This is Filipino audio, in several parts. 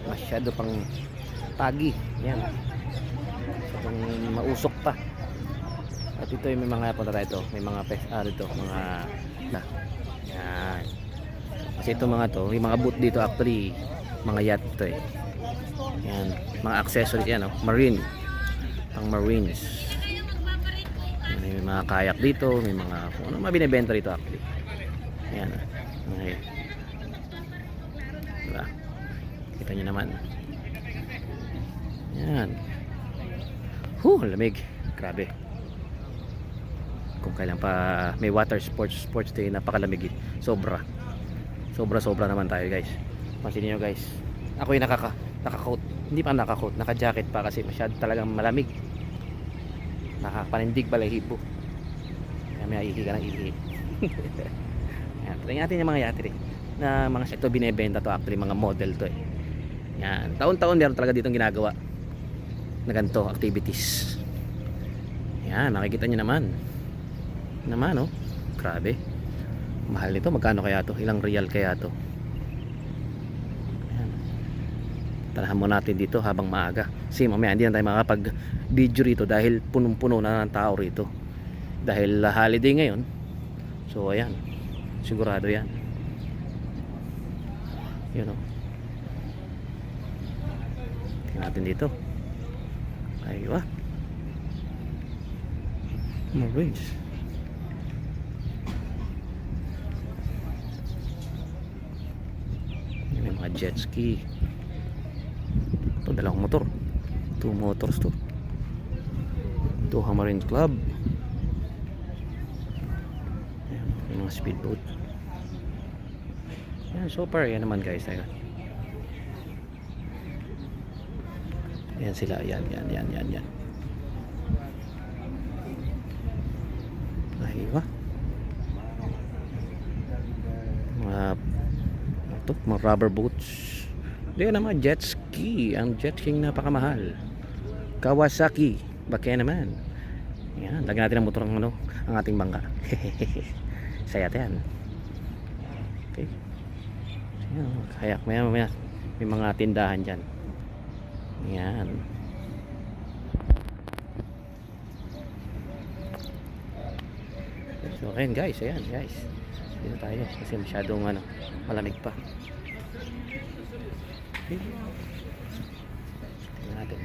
masyado pang pagi. Yan. Itong mausok pa. At ito yung may mga punta tayo ito. May mga dito, mga na. Yan. Kasi ito mga to, yung mga boot dito actually mga yacht to eh. Yan, mga accessories yan, oh. Marine. Pang marines. May mga kayak dito, may mga kung ano mga binebenta dito actually. Yan. Okay. Diba? Kita nyo naman. Yan. Lamig. Grabe. Kung kailan pa may water sports day, napakalamig eh. Sobra naman tayo guys. Pansinin nyo guys. Ako yung naka-coat. Hindi pa naka-coat, naka-jacket pa kasi masyado talagang malamig. Nakapanindig balahibo. Kaya may ihi ka ng ihi. Yan, try natin yung mga yate na mga ito binebenta to actually, mga model to eh. Yan, taon-taon meron talaga ditong ginagawa na ganito activities. Yan, nakikita nyo naman oh, grabe mahal nito. Magkano kaya to? Ilang real kaya to? Yan, tarahan mo natin dito habang maaga kasi mamaya hindi na tayo makapag video rito dahil punong-puno na ng tao rito dahil holiday ngayon. So ayan, sigurado yan. Yun o, tingnan natin dito. Aywa, Marines. May mga jet ski. Ito dalawang motor, 2 motors to. Ito Marine Club. Ayan, may mga speedboat. Ayan, so far yan naman guys. Ayan sila, yan. Aywa, mga rubber boats. Hindi naman jet ski. Ang jet ski napakamahal. Kawasaki, bakya naman. Yan, lagyan natin ang motor ng ang ating bangka. Saya yan. Okay. Yan, kayak may mga tindahan dyan. Yan. So ayan guys, dito tayo kasi masyadong malamig pa. Okay. Tingnan natin.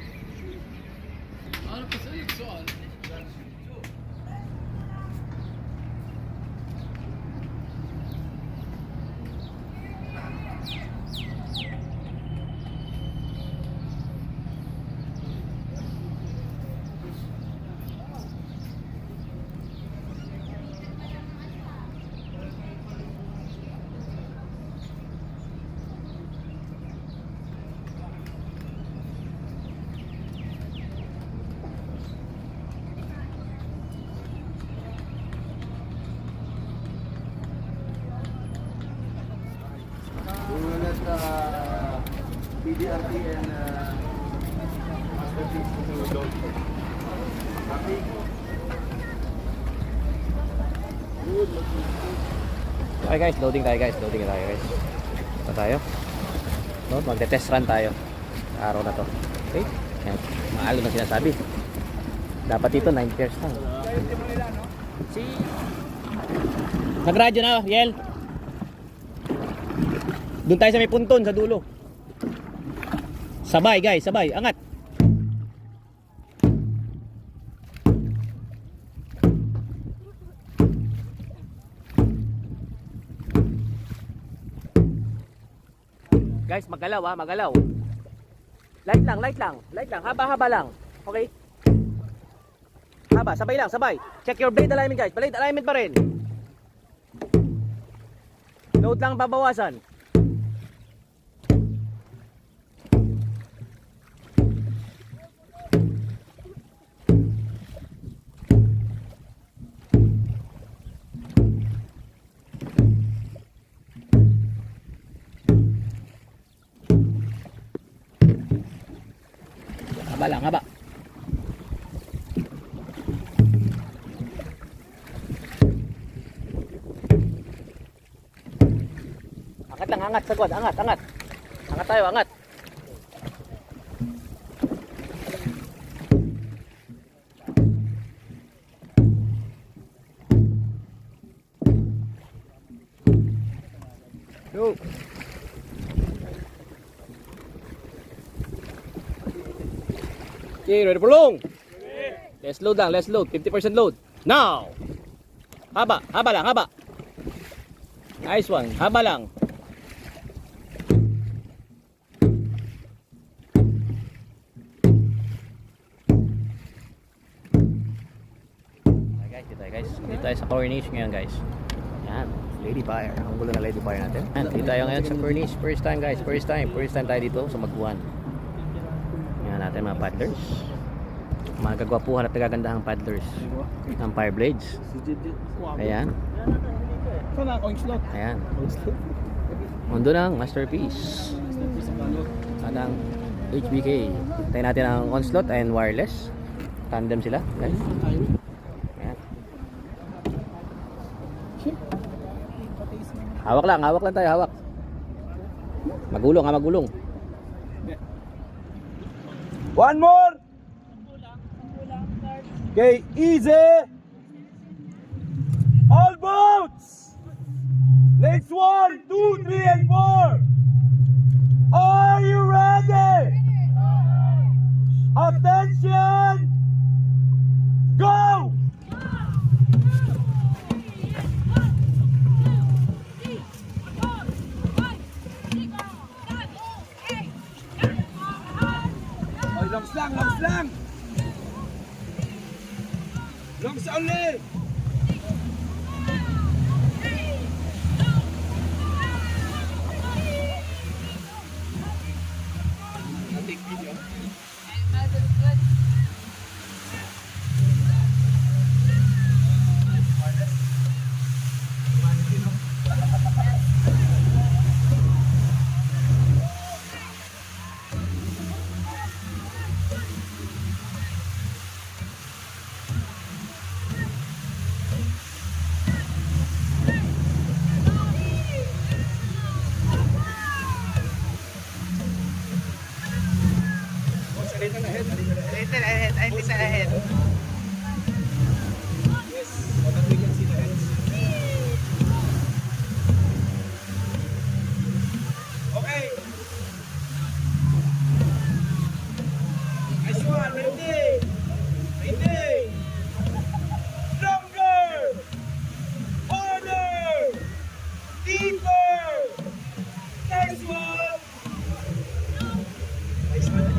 BDRT and Masterpiece to Gold. Happy? Good. Okay guys, loading tayo guys. Ito tayo. No, magte-test run tayo sa araw na to. Okay? Yan, maalo na sinasabi. Dapat ito 9 pairs lang. Nag-radyo na, Yel. Doon tayo sa may punton sa dulo. Sabay guys, sabay, angat. Guys, magalaw ha, magalaw. Light lang, haba lang. Okay? Haba, sabay lang, sabay. Check your blade alignment guys, blade alignment pa rin. Load lang babawasan. Haba lang, haba. Angat lang, angat sagwad, angat. Angat tayo, angat. Okay, ready for long? Let's load lang, let's load. 50% load. Now! Haba, haba lang, haba. Nice one, haba lang. Okay guys, dito tayo sa corniche ngayon guys. Yan, lady fire. Ang gulo na lady fire natin. Yan, dito tayo ngayon sa corniche. First time guys, first time tayo dito sa Maguan. Yan natin mga paddlers. Mga kagwapuhan at nagagandahang paddlers ng fire blades. Ayan. Ayan. Mundo ng masterpiece. Adang HBK. Tayo natin ang onslaught and wireless. Tandem sila guys. Ayan. Hawak lang tayo, hawak. Magulong, magulong. One more. Okay, easy. All boats. Next 1, 2, 3, and 4. Are you ready? Attention. Go. Oh, langs lang. Langs only. Little ahead. Yes, so that we can see the heads. Okay. Nice one, ready. Longer. Harder. Deeper. Nice one. Nice one.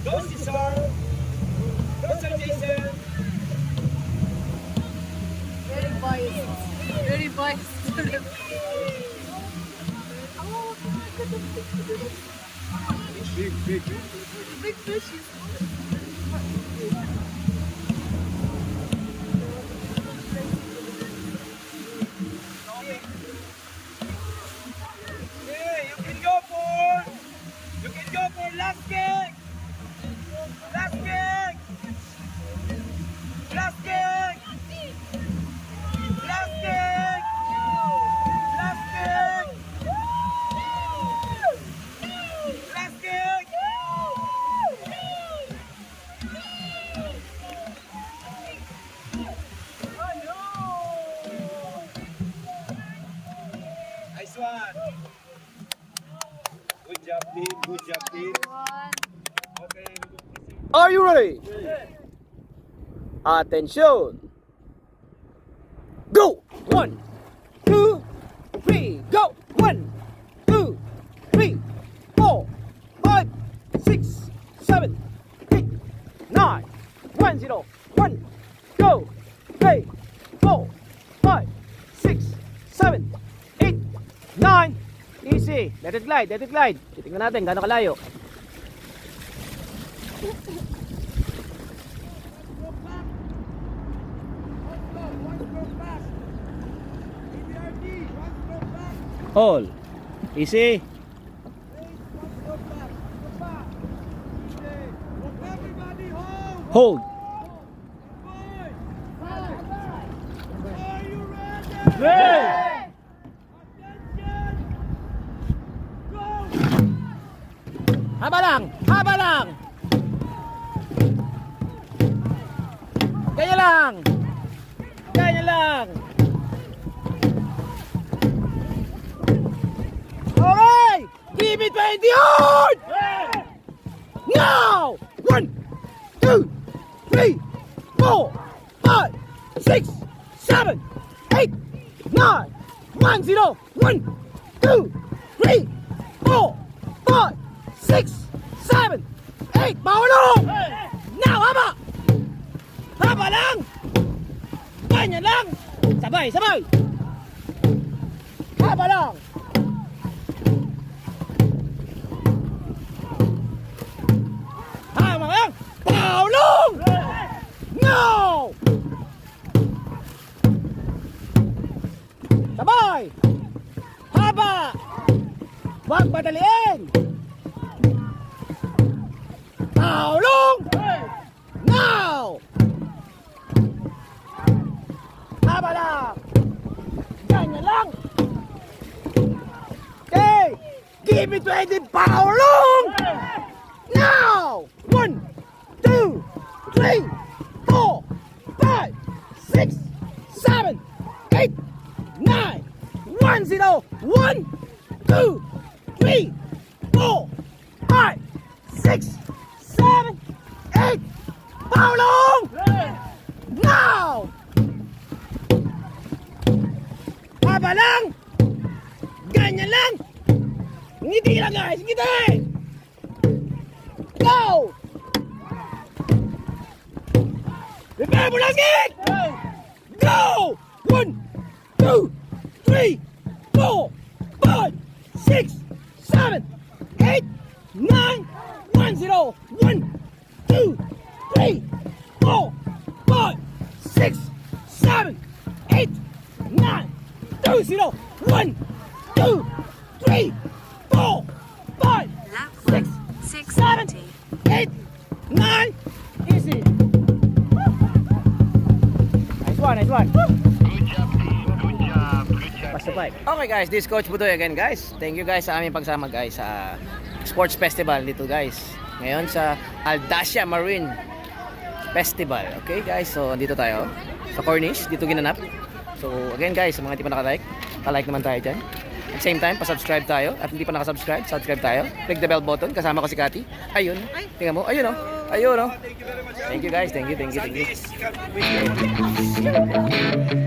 Go Cesar. Go Sir Jason. Very boys. Oh, Big. big fishes. Okay, you can go for last kick. Last kick. Last kick. Last kick. Last kick. Last kick. Nice one. Good job, team. Okay. Are you ready? Attention. Go. 1, 2, 3, go. 1, 2, 3, 4, 5, 6, 7, 8, 9, 1, 0, 1, go. 3, 4, 5, 6, 7, 8, 9. Easy. Let it glide. Titingnan natin gaano kalayo. All. Easy. Hold. Ready. Haba lang. Ganyan lang. Okay. Give me 20 hard! Now! 1, 2, 3, 4, 5, 6, 7, 8, 9, 1, 0, 1, 2, 3, 4, 5, 6, 7, 8, bawalong! Now, haba! Haba lang! Ganyan lang! Sabay, sabay! Haba lang! Haba lang! Bawalong! Now! Sabay! Haba! Huwag madaliin! Bawalong! Now! Haba lang! Ganyan lang! Okay! Give me 20 bawalong! Now! 1, 2, 3, 4, 5, 6, 7, 8, 9, 1, 0, 1, 2, 3, 4, 5, 6, 7, 8, bawalong! Now! Haba lang! Ganyan lang! Ngiti lang guys! Ngiti! Go! Prepare mo lang, Gig! Go! 1, 2, 3, 4, 5, 6, 7, 8, 9, 1, 0, 1, 2, 3, 4, 5, 6, 7, 8, 9, 2, 0, 1, 2, 3, 4, 5, Lap 6, 670. 8, 9, easy. Nice one, nice one. Basta pa. Okay guys, this Coach Budoy again guys. Thank you guys sa aming pagsama guys sa Sports Festival dito guys. Ngayon sa Aldacia Marine Festival. Okay guys, so dito tayo sa Cornish, dito ginanap. So again guys, sa mga hindi pa nakalike, palike naman tayo dyan. At same time, pa-subscribe tayo. At hindi pa nakasubscribe, subscribe tayo. Click the bell button, kasama ko si Cathy. Ayun, tingnan mo, ayun o. Ayun o. Thank you guys, thank you, thank you, thank you.